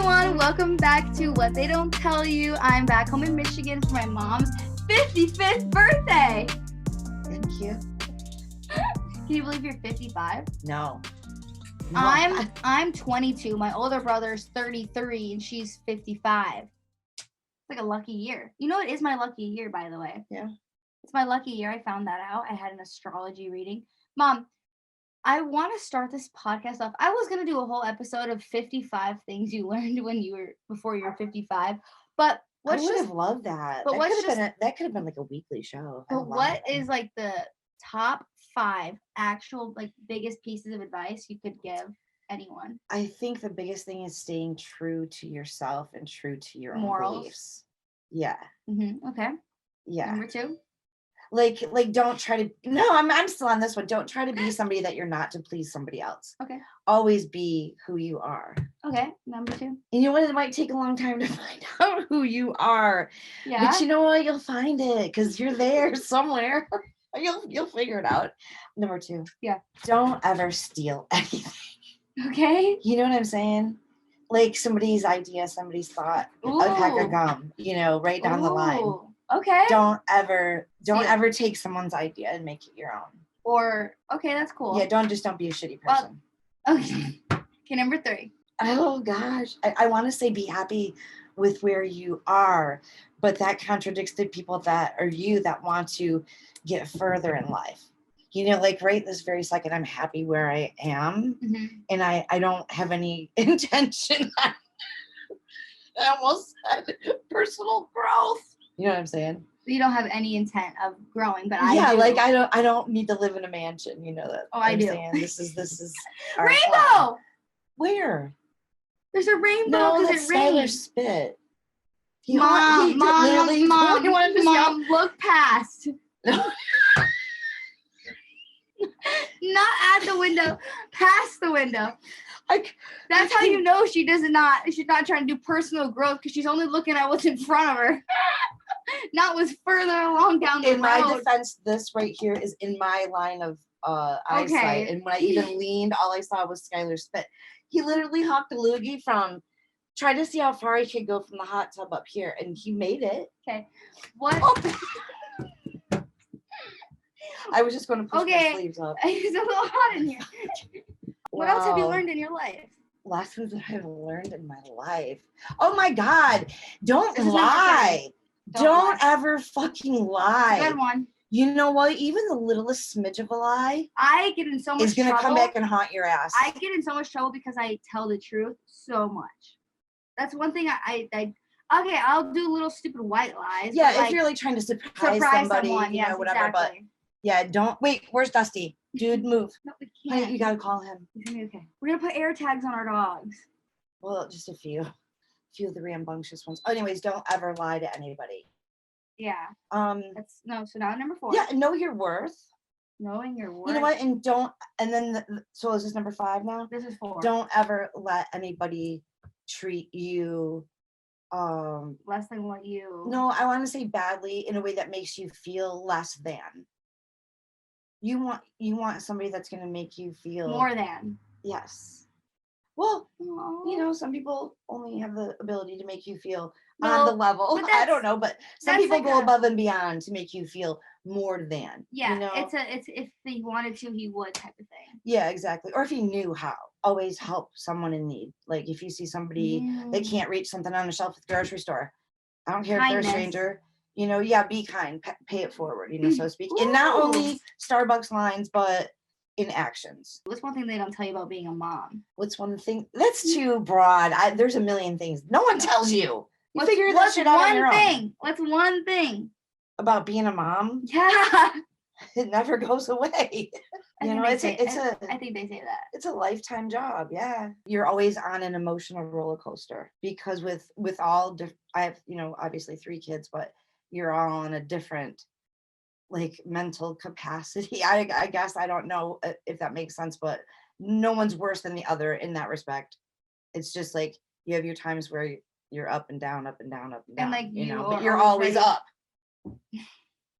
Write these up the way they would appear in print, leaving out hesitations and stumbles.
everyone, welcome back to What They Don't Tell You. I'm back home in Michigan for my mom's 55th birthday. Thank you. Can you believe you're 55? No. I'm 22. My older brother's 33 and she's 55. It's like a lucky year. You know, it is my lucky year, by the way. Yeah. It's my lucky year. I found that out. I had an astrology reading. Mom, I want to start this podcast off. I was going to do a whole episode of 55 things you learned before you were 55, but I would have loved that. But that could have been like a weekly show. But what is like the top 5 actual like biggest pieces of advice you could give anyone? I think the biggest thing is staying true to yourself and true to your morals. Own beliefs. Yeah. Mm-hmm. Okay. Yeah. Number 2. Like don't try to. No, I'm still on this one. Don't try to be somebody that you're not to please somebody else. Okay. Always be who you are. Okay. Number 2. And you know what? It might take a long time to find out who you are. Yeah. But you know what? You'll find it because you're there somewhere. You'll figure it out. Number 2. Yeah. Don't ever steal anything. Okay. You know what I'm saying? Like somebody's idea, somebody's thought, a pack of gum, right down the line. Okay. Don't ever take someone's idea and make it your own. Or, okay, that's cool. Yeah, don't be a shitty person. Okay. Okay, number 3. Oh gosh. I want to say be happy with where you are, but that contradicts the people that want to get further in life. Like right this very second, I'm happy where I am, mm-hmm. and I don't have any intention. I almost said personal growth. You know what I'm saying? You don't have any intent of growing, but I do. Like I don't need to live in a mansion. You know that. Oh, I do. Saying? This is our rainbow. Plan. Where? There's a rainbow because it rains. Spit. Mom, look past. Not at the window, past the window. That's how you know she's not trying to do personal growth because she's only looking at what's in front of her, not what's further along down the road. In my defense, this right here is in my line of eyesight, and when I even leaned, all I saw was Skylar's spit. He literally hocked a loogie tried to see how far he could go from the hot tub up here, and he made it. Okay, what? Oh. I was just going to push my sleeves up. It's a little hot in here. What else have you learned in your life? Lessons that I've learned in my life. Oh my God. Don't lie. Don't ever fucking lie. Good one. You know what? Even the littlest smidge of a lie I get in so much is going to come back and haunt your ass. I get in so much trouble because I tell the truth so much. That's one thing okay, I'll do little stupid white lies. Yeah, if you're like trying to surprise somebody, someone, whatever. Exactly. But yeah, don't wait. Where's Dusty? Dude, move. No, we can't. You gotta call him. He's gonna be okay. We're gonna put air tags on our dogs. Well, just a few of the rambunctious ones. Anyways, don't ever lie to anybody. Yeah. So now number 4. Yeah, know your worth. Knowing your worth. You know what? So is this number 5 now? This is 4. Don't ever let anybody treat you less than what you. No, I want to say badly in a way that makes you feel less than. You want somebody that's going to make you feel more than. Yes. Well, some people only have the ability to make you feel on the level. I don't know, but some people go above and beyond to make you feel more than. Yeah, it's if he wanted to, he would type of thing. Yeah, exactly. Or if he knew how. Always help someone in need. Like if you see somebody that can't reach something on the shelf at the grocery store, I don't care if they're a stranger. Be kind, pay it forward, so to speak. Ooh. And not only Starbucks lines, but in actions. What's one thing they don't tell you about being a mom? What's one thing? That's too broad. There's a million things. No one tells you. You figure that shit out on your own. What's one thing? About being a mom? Yeah. It never goes away. I think they say that. It's a lifetime job. Yeah. You're always on an emotional roller coaster because with all, I have, obviously 3 kids, but you're all on a different mental capacity. I guess I don't know if that makes sense, but no one's worse than the other in that respect. It's just like you have your times where you're up and down, up and down, up and down. And but you're always up.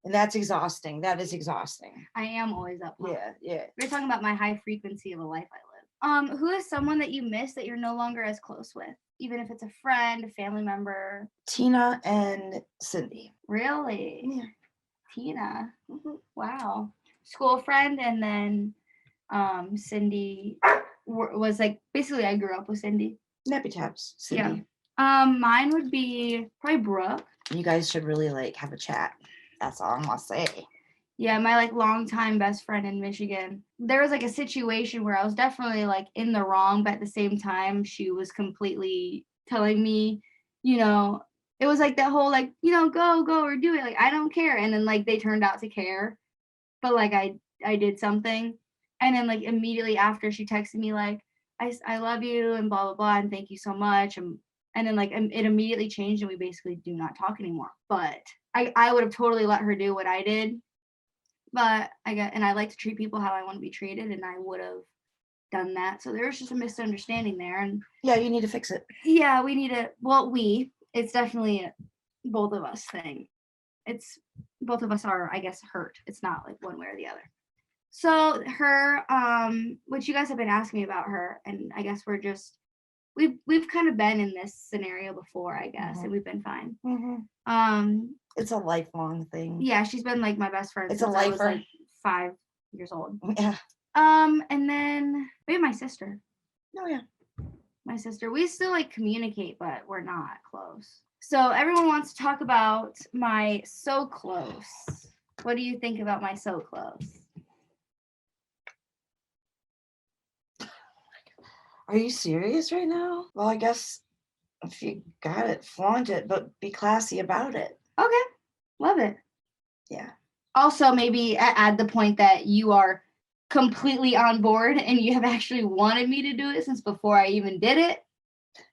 And that's exhausting. That is exhausting. I am always up. Huh? Yeah. We're talking about my high frequency of a life I live. Who is someone that you miss that you're no longer as close with? even if it's a friend, a family member? Tina and Cindy. Really? Yeah. Tina. Mhm. Wow. School friend, and then Cindy was like, basically I grew up with Cindy. Nappy taps, Cindy. Yeah. Mine would be probably Brooke. You guys should really like have a chat. That's all I'm gonna say. Yeah, my like longtime best friend in Michigan. There was like a situation where I was definitely like in the wrong, but at the same time, she was completely telling me, you know, it was like that whole like, you know, go or do it. Like, I don't care. And then like they turned out to care, but like I did something. And then like immediately after, she texted me like, I love you and blah, blah, blah. And thank you so much. And then like it immediately changed and we basically do not talk anymore. But I would have totally let her do what I did. But I like to treat people how I want to be treated, and I would have done that. So there was just a misunderstanding there, and yeah, you need to fix it. Yeah, we need to. Well, it's definitely a both of us thing. It's both of us are, I guess, hurt. It's not like one way or the other. So her, which you guys have been asking me about her, and I guess we've kind of been in this scenario before, I guess, and we've been fine. It's a lifelong thing. Yeah, she's been like my best friend It's since a lifer. I was like 5 years old. Yeah. And then we have my sister. Oh yeah. My sister. We still like communicate, but we're not close. So everyone wants to talk about my so close. What do you think about my so close? Are you serious right now? Well, I guess if you got it, flaunt it, but be classy about it. Okay. Love it. Yeah. Also, maybe add the point that you are completely on board and you have actually wanted me to do it since before I even did it.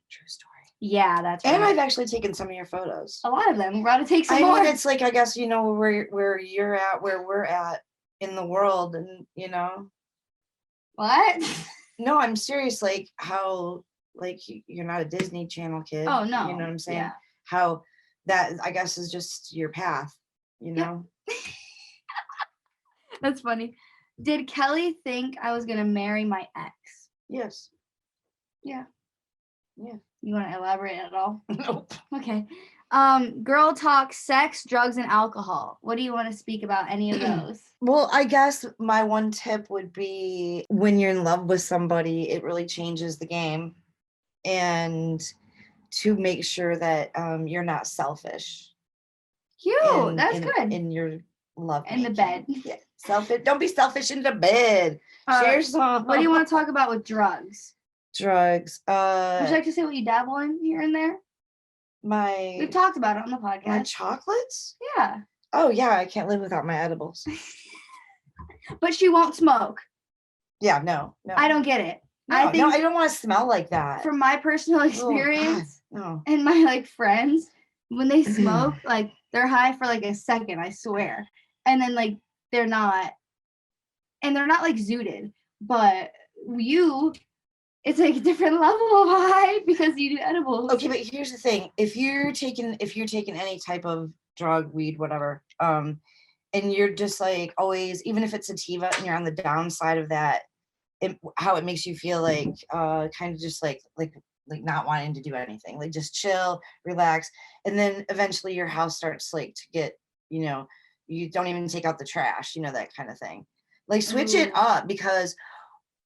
True story. Yeah, that's right. And I've actually taken some of your photos. A lot of them. We're about to take some more. more. I mean, it's like, I guess, you know, where you're at, where we're at in the world, and, you know. What? No, I'm serious. Like how, like you're not a Disney Channel kid. Oh, no. You know what I'm saying? Yeah. How that, I guess, is just your path, you know? Yep. That's funny. Did Kelly think I was going to marry my ex? Yes. Yeah. Yeah. You want to elaborate at all? Nope. Okay. Girl talk, sex, drugs, and alcohol. What do you want to speak about any of those? Well, I guess my one tip would be when you're in love with somebody, it really changes the game. And to make sure that you're not selfish. Cute. That's good. In your love. In the bed. Yeah. Selfish. Don't be selfish in the bed. Share some. What do you want to talk about with drugs? Drugs. Would you like to say what you dabble in here and there? We've talked about it on the podcast. My chocolates? Yeah. Oh yeah, I can't live without my edibles. But she won't smoke. Yeah, no. I don't get it. No, I don't want to smell like that. From my personal experience, no. And my like friends, when they smoke, like they're high for like a second, I swear. And then like they're not like zooted, but it's like a different level of high because you do edibles. Okay, but here's the thing. If you're taking any type of drug, weed, whatever, and you're just like always, even if it's sativa and you're on the downside of that, how it makes you feel like kind of just like not wanting to do anything, like just chill, relax, and then eventually your house starts like to get, you know, you don't even take out the trash, you know, that kind of thing. Like switch it up, because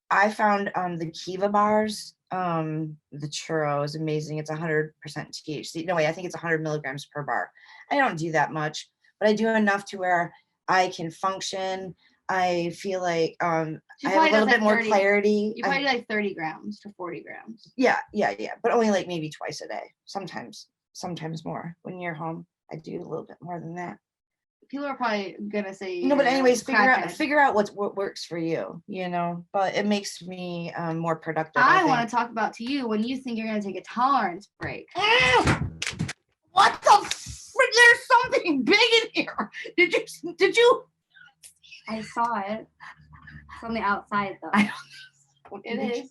I found the Kiva bars, the churro is amazing. It's 100% THC. No, wait, I think it's 100 milligrams per bar. I don't do that much, but I do enough to where I can function. I feel like I have a little bit more clarity. You probably do like 30 grams to 40 grams. Yeah. But only like maybe twice a day. Sometimes more. When you're home, I do a little bit more than that. People are probably gonna say no, but anyways, figure out what works for you, you know. But it makes me more productive. I want to talk about to you when you think you're gonna take a tolerance break. What the frick? There's something big in here. Did you? I saw it. It's on the outside though. It is.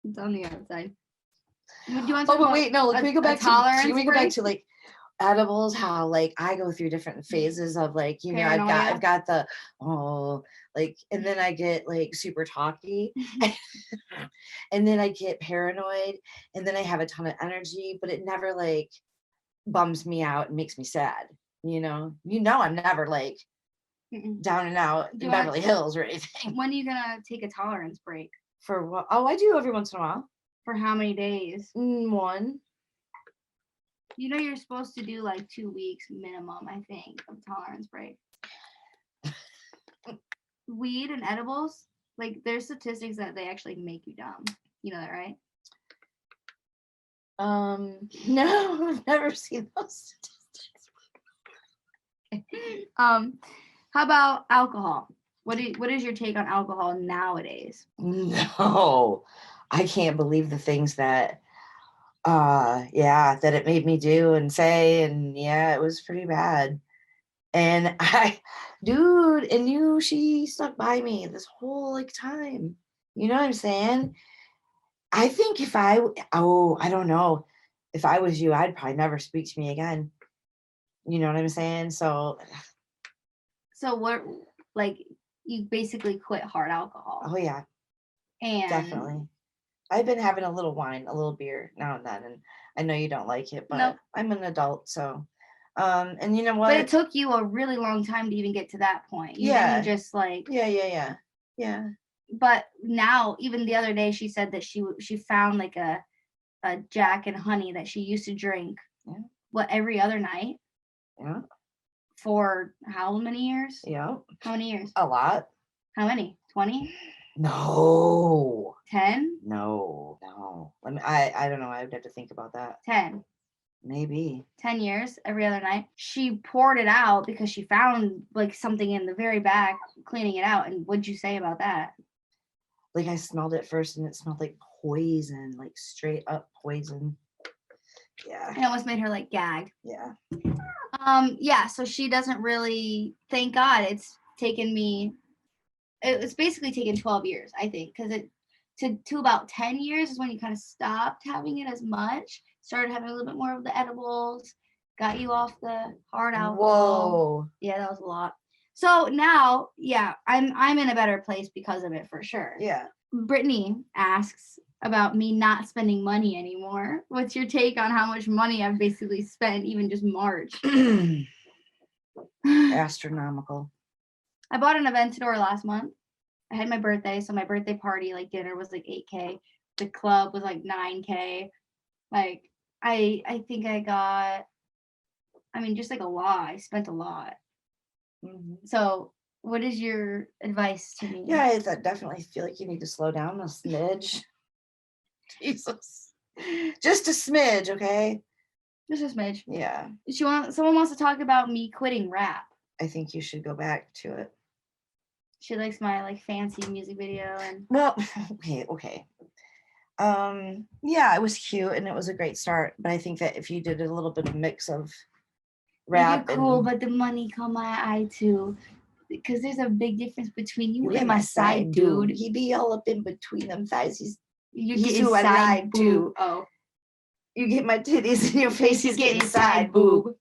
It's on the outside. Do you want to wait, no. Can we go back to like? edibles, how like I go through different phases of like, you know, Paranoia. I've got the like, and then I get like super talky, and then I get paranoid, and then I have a ton of energy, but it never like bums me out and makes me sad. I'm never like Mm-mm. down and out Do in you want- Beverly Hills or anything. When are you gonna take a tolerance break? For what? Oh, I do every once in a while. For how many days? One. You know you're supposed to do like 2 weeks minimum, I think, of tolerance break. Weed and edibles, like there's statistics that they actually make you dumb. You know that, right? No, I've never seen those statistics. How about alcohol? What is your take on alcohol nowadays? No, I can't believe the things that that it made me do and say, and yeah, it was pretty bad. And she stuck by me this whole like time. You know what I'm saying? I think I don't know. If I was you, I'd probably never speak to me again. You know what I'm saying? So what, like, you basically quit hard alcohol. oh yeah, And definitely. I've been having a little wine, a little beer now and then, and I know you don't like it, but Nope. I'm an adult, so and you know what? But it took you a really long time to even get to that point. You Yeah. didn't just like Yeah. But now, even the other day, she said that she found like a Jack and honey that she used to drink. Yeah. Every other night? Yeah. For how many years? Yeah. How many years? A lot. How many? 20? No. 10? No. I don't know. I would have to think about that. 10. Maybe 10 years every other night. She poured it out because she found like something in the very back, cleaning it out. And what'd you say about that? Like I smelled it first and it smelled like poison, like straight up poison. Yeah. It almost made her like gag. Yeah. Yeah, so she doesn't really, thank God it's basically taken 12 years, I think, because to about 10 years is when you kind of stopped having it as much, started having a little bit more of the edibles, got you off the hard alcohol. Whoa. Yeah, that was a lot. So now, yeah, I'm in a better place because of it for sure. Yeah. Brittany asks about me not spending money anymore. What's your take on how much money I've basically spent even just March? Astronomical. I bought an Aventador last month. I had my birthday, so my birthday party, like dinner, was like $8K. The club was like $9K. Like I think I got, just like a lot. I spent a lot. Mm-hmm. So what is your advice to me? Yeah, I definitely feel like you need to slow down a smidge. Jesus. Just a smidge, okay? Just a smidge. Yeah. Someone wants to talk about me quitting rap. I think you should go back to it. She likes my like fancy music video and well, okay. Yeah, it was cute and it was a great start, but I think that if you did a little bit of mix of rap, you're cool, but the money caught my eye too. Because there's a big difference between you and my side dude. He be all up in between them thighs. He's getting who I side like boob. too. Oh, you get my titties in your face. He's getting side boob.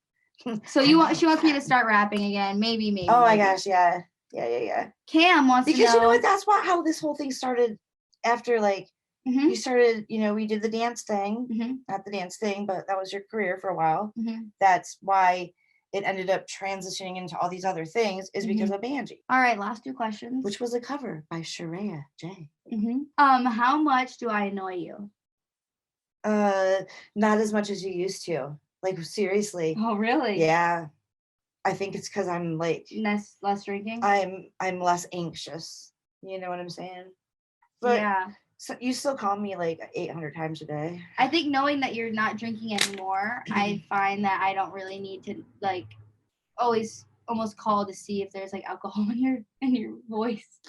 So she wants me to start rapping again. Maybe. Oh my gosh, yeah. Cam wants to know. Because you know what? That's how this whole thing started. After like you started, we did the dance thing, not the dance thing, but that was your career for a while. That's why it ended up transitioning into all these other things is because of Angie. All right, last 2 questions. Which was a cover by Shreya J. How much do I annoy you? Not as much as you used to. Like seriously. Oh, really? Yeah. I think it's because I'm like less drinking. I'm less anxious. You know what I'm saying? But yeah. So you still call me like 800 times a day. I think knowing that you're not drinking anymore, I find that I don't really need to like always almost call to see if there's like alcohol in your voice.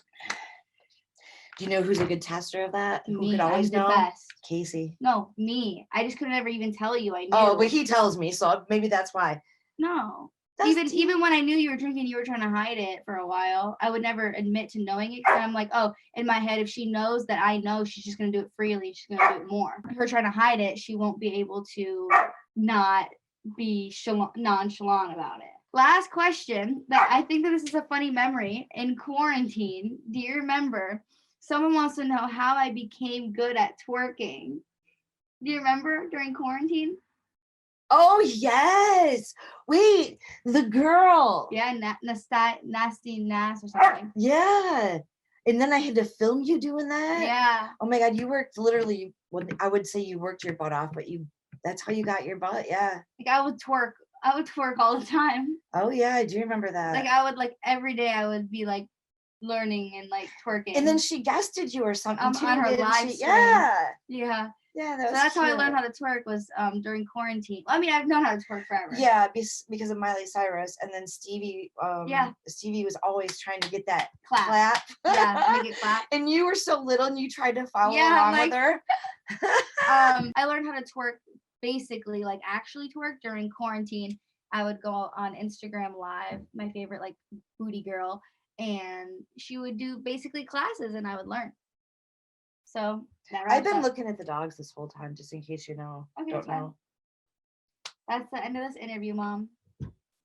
Do you know who's a good tester of that? Me. Who could always I'm the know? best. Casey. No, me. I just could never even tell you I knew. Oh, but he tells me, so maybe that's why. No. Even when I knew you were drinking, you were trying to hide it for a while. I would never admit to knowing it because I'm like, oh, in my head, if she knows that I know, she's just going to do it freely. She's going to do it more. Her trying to hide it, she won't be able to not be nonchalant about it. Last question, that I think that this is a funny memory. In quarantine, do you remember? Someone wants to know how I became good at twerking. Do you remember during quarantine? Oh yes. Wait, the girl. Yeah, nasty Nas or something. Yeah. And then I had to film you doing that. Yeah. Oh my God, you worked literally. Well, I would say you worked your butt off, but that's how you got your butt. Yeah. Like I would twerk all the time. Oh yeah, I do remember that. Like I would every day I would be like learning and like twerking. And then she guested you or something too. On her live stream. Yeah. Yeah. Yeah, so that's how I learned how to twerk was during quarantine. I mean, I've known how to twerk forever. Yeah, because of Miley Cyrus, and then Stevie. Stevie was always trying to get that clap. Yeah, make it clap. And you were so little, and you tried to follow along with her. I learned how to twerk, basically, like actually twerk during quarantine. I would go on Instagram Live, my favorite like booty girl, and she would do basically classes, and I would learn. So I've been looking at the dogs this whole time, just in case you know. Okay, don't know. That's the end of this interview, Mom.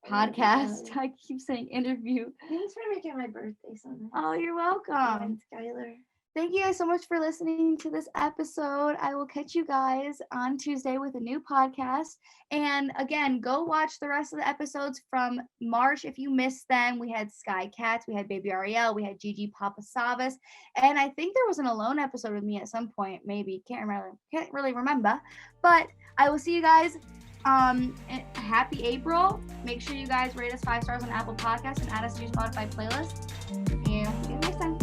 Podcast. I keep saying interview. Thanks for making my birthday so nice. Oh, you're welcome. Skylar. Thank you guys so much for listening to this episode. I will catch you guys on Tuesday with a new podcast. And again, go watch the rest of the episodes from March. If you missed them, we had Sky Cats, we had Baby Ariel, we had Gigi Papasavas, and I think there was an Alone episode with me at some point, maybe. Can't really remember. But I will see you guys. Happy April. Make sure you guys rate us 5 stars on Apple Podcasts and add us to your Spotify playlist. And see you next time.